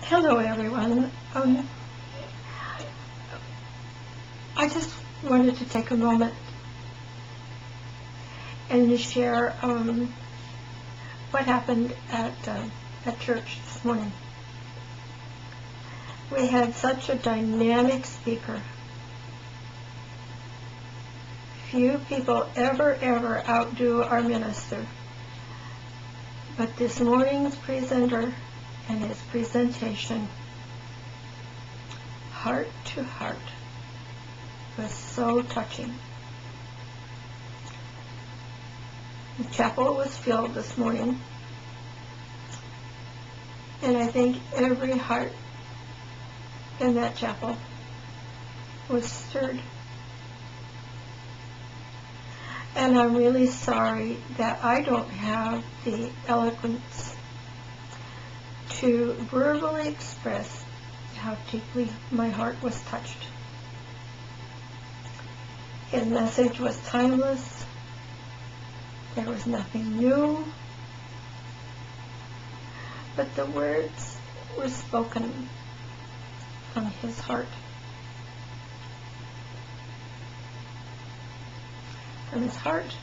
Hello, everyone. I just wanted to take a moment and share what happened at church this morning. We had such a dynamic speaker. Few people ever outdo our minister. But this morning's presenter and his presentation, heart to heart, was so touching. The chapel was filled this morning, and I think every heart in that chapel was stirred. And I'm really sorry that I don't have the eloquence to verbally express how deeply my heart was touched. His message was timeless. There was nothing new. But the words were spoken from his heart. From his heart.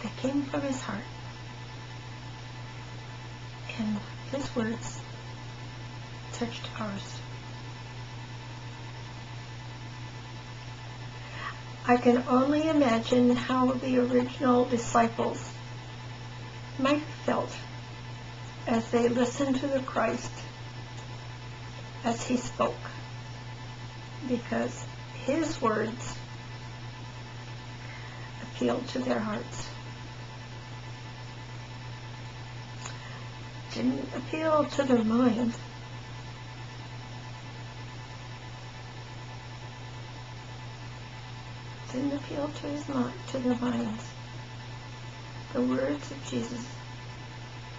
They came from his heart. And his words touched ours. I can only imagine how the original disciples might have felt as they listened to the Christ as he spoke, because his words appealed to their hearts. Didn't appeal to their mind. Didn't appeal to their minds. The words of Jesus,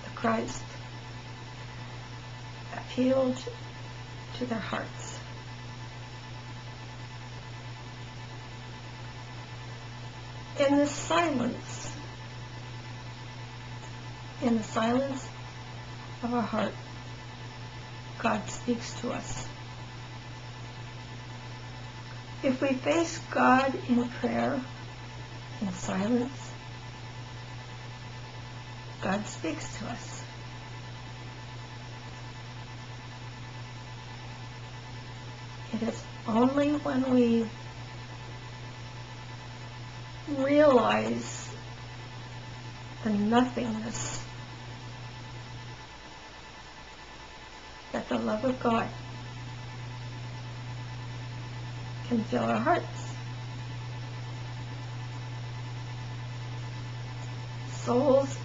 the Christ, appealed to their hearts. In the silence of our heart, God speaks to us. If we face God in prayer, in silence, God speaks to us. It is only when we realize the nothingness that the love of God can fill our hearts. Souls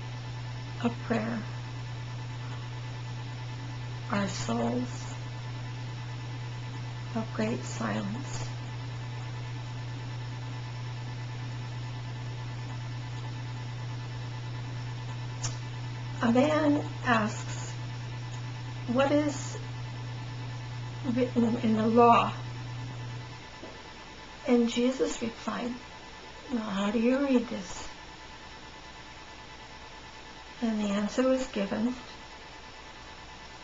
of prayer are souls of great silence. A man asks, what is written in the law? And Jesus replied, well, how do you read this? And the answer was given,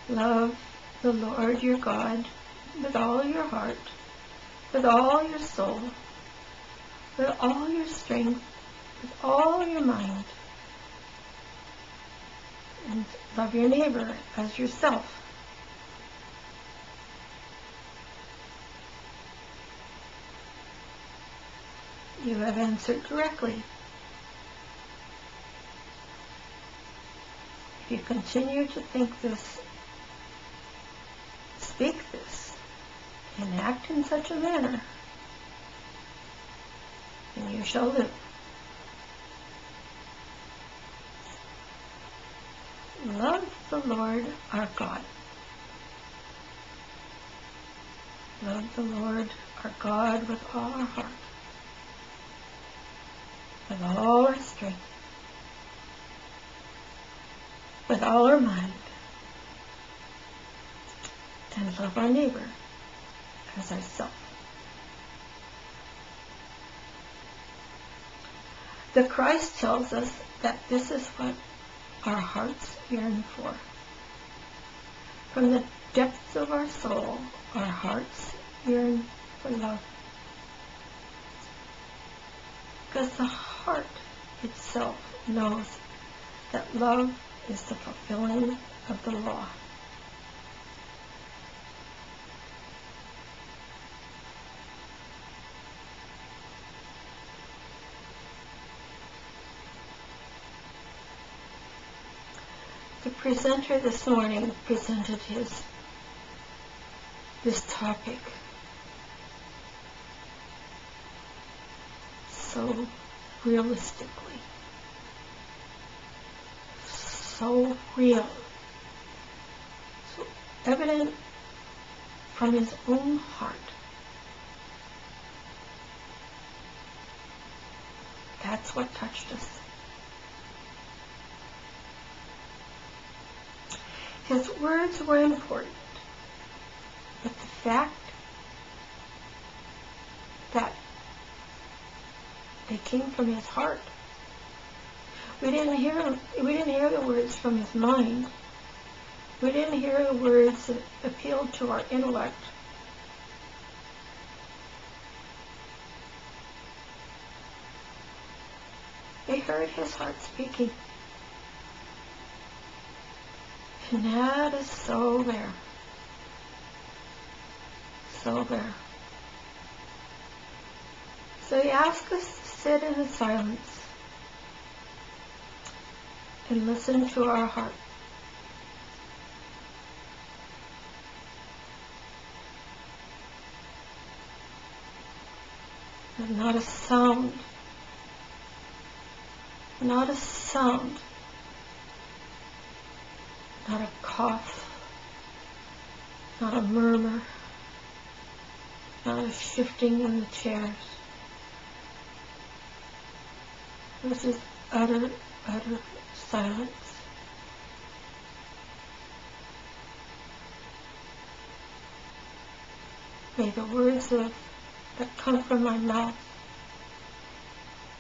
love the Lord your God with all your heart, with all your soul, with all your strength, with all your mind, and love your neighbor as yourself. You have answered correctly. If you continue to think this, speak this, and act in such a manner, then you shall live. Love the Lord our God. Love the Lord our God with all our heart, with all our strength, with all our mind, and love our neighbor as ourselves. The Christ tells us that this is what our hearts yearn for. From the depths of our soul, our hearts yearn for love. Because the heart itself knows that love is the fulfilling of the law. The presenter this morning presented this topic so realistically, so real, so evident from his own heart. That's what touched us. His words were important, but the fact that they came from his heart. We didn't hear the words from his mind. We didn't hear the words that appealed to our intellect. We heard his heart speaking. And that is so rare. So rare. So he asks us to sit in the silence and listen to our heart. And not a sound. Not a sound. Not a cough. Not a murmur. Not a shifting in the chairs. This is utter, utter silence. May the words that come from my mouth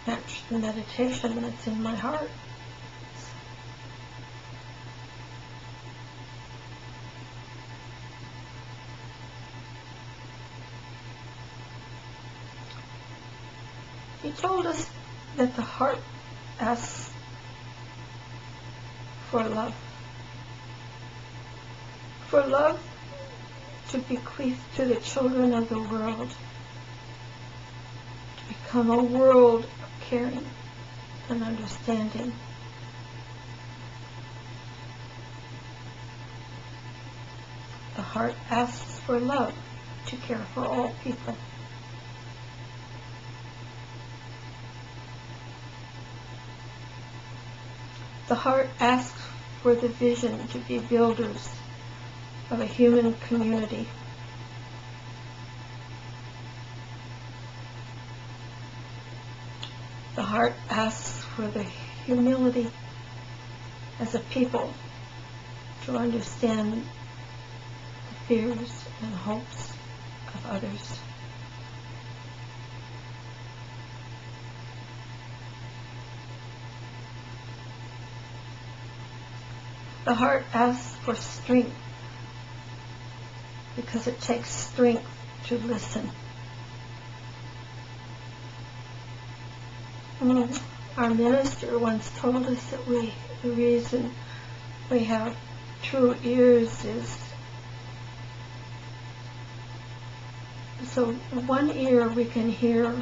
match the meditation that's in my heart. He told us that the heart asks for love. For love to bequeath to the children of the world. To become a world of caring and understanding. The heart asks for love to care for all people. The heart asks for the vision to be builders of a human community. The heart asks for the humility as a people to understand the fears and hopes of others. The heart asks for strength because it takes strength to listen. Our minister once told us that the reason we have true ears is so one ear we can hear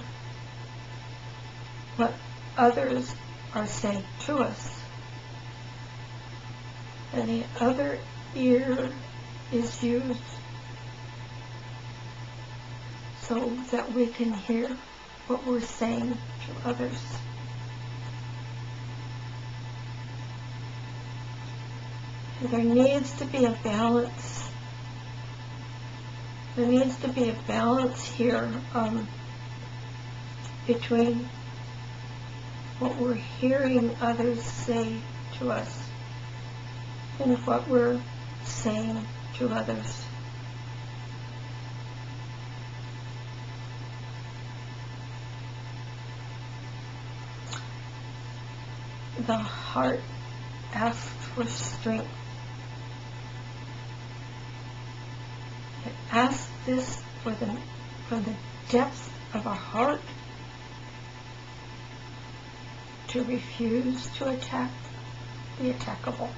what others are saying to us, and the other ear is used so that we can hear what we're saying to others. There needs to be a balance. There needs to be a balance here between what we're hearing others say to us and what we're saying to others. the heart asks for strength. It asks this from the depths of our heart to refuse to attack the attackable.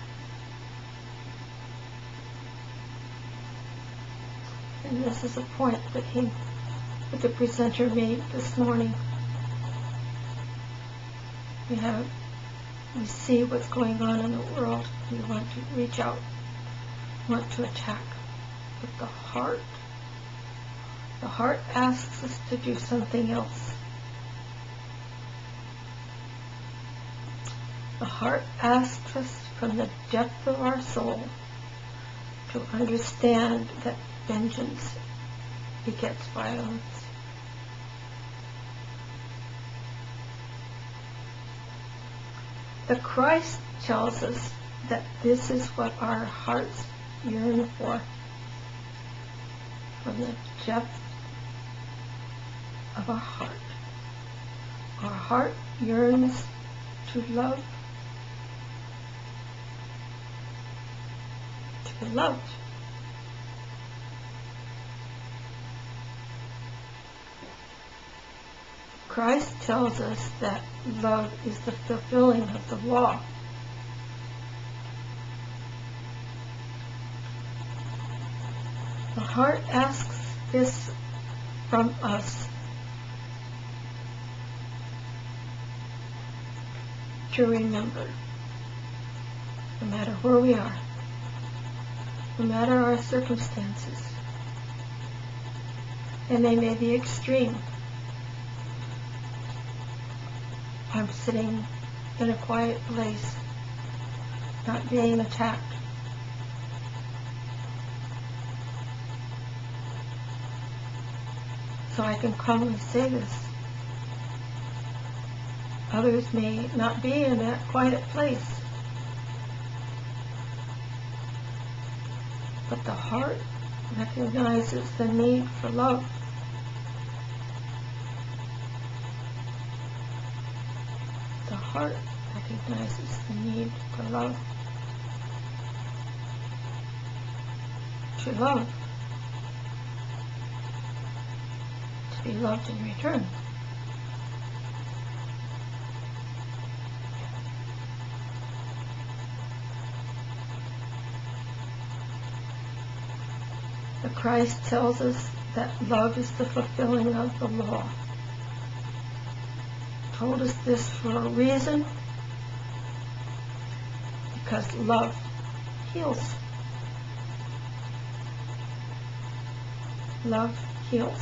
And this is a point that the presenter made this morning. We see what's going on in the world. We want to reach out, want to attack. But the heart asks us to do something else. The heart asks us from the depth of our soul to understand that vengeance begets violence. The Christ tells us that this is what our hearts yearn for. From the depth of our heart yearns to love, to be loved. Christ tells us that love is the fulfilling of the law. The heart asks this from us to remember, no matter where we are, no matter our circumstances, and they may be extreme. I'm sitting in a quiet place, not being attacked. So I can calmly say this. Others may not be in that quiet place. But the heart recognizes the need for love. The heart recognizes the need for love. To love. To be loved in return. The Christ tells us that love is the fulfilling of the law. Told us this for a reason, because love heals. Love heals.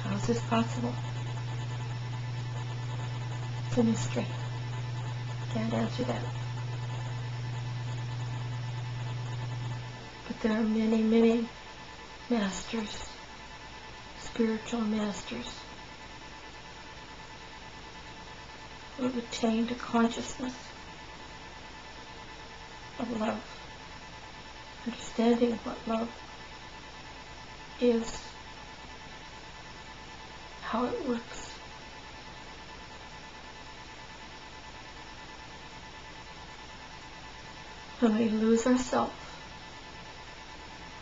How is this possible? It's a mystery. Can't answer that. But there are many, many masters, spiritual masters, who have attained a consciousness of love, understanding what love is, how it works. When we lose ourselves,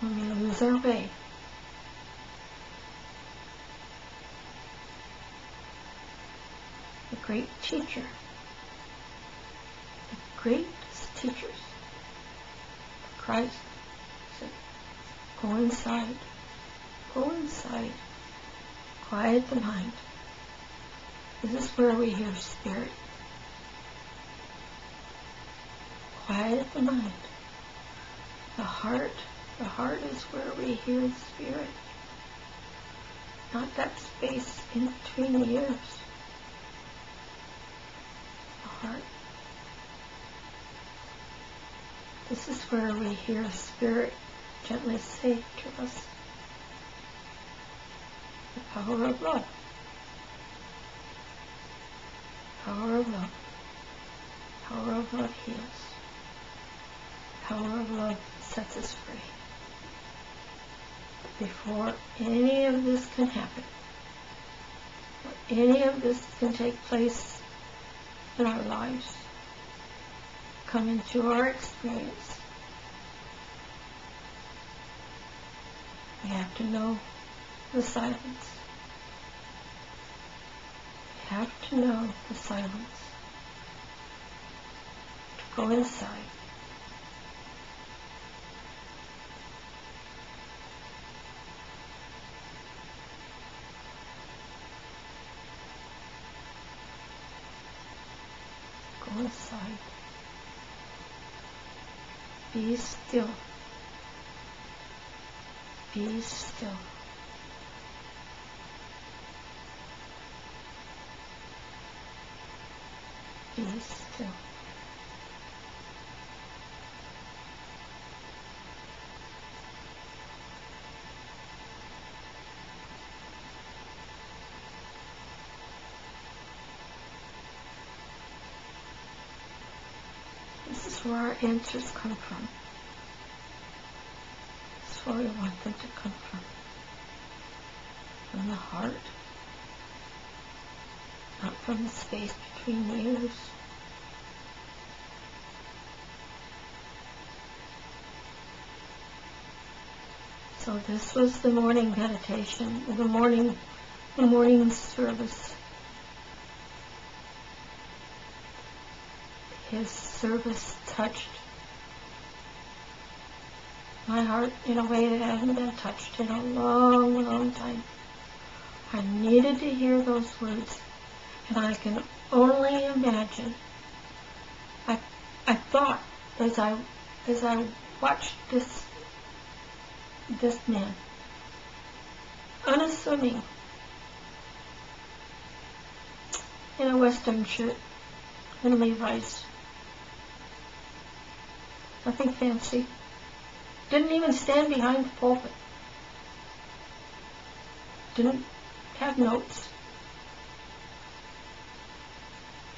when we lose our way, the great teacher, the greatest teachers, Christ said, go inside, quiet the mind. This is where we hear spirit. Quiet the mind. The heart is where we hear spirit. Not that space in between the ears. The heart. This is where we hear spirit gently say to us, the power of love. Power of love. Power of love heals. Power of love sets us free. But before any of this can happen, any of this can take place in our lives, come into our experience, we have to know the silence. We have to know the silence. To go inside. Go inside. Be still. Be still. Be still. This is where our answers come from. This is where we want them to come from. From the heart, not from the space between the ears. So this was the morning meditation, the morning service. His service touched my heart in a way that hadn't been touched in a long, long time. I needed to hear those words, and I can only imagine. I thought as I watched this man, unassuming, in a Western shirt and Levi's. Nothing fancy. Didn't even stand behind the pulpit. Didn't have notes.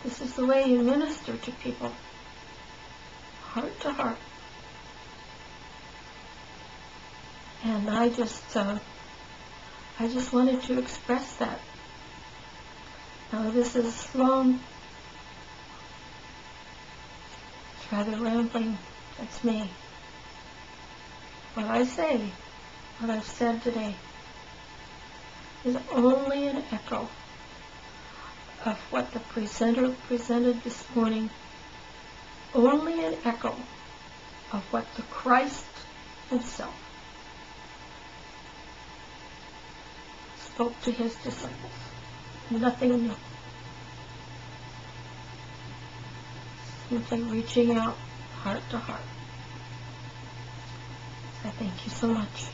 This is the way you minister to people, heart to heart. And I just wanted to express that. Now this is long. It's rather rambling. That's me. What I say, what I've said today, is only an echo of what the presenter presented this morning. Only an echo of what the Christ himself spoke to his disciples. Nothing new. Simply reaching out heart to heart. I thank you so much.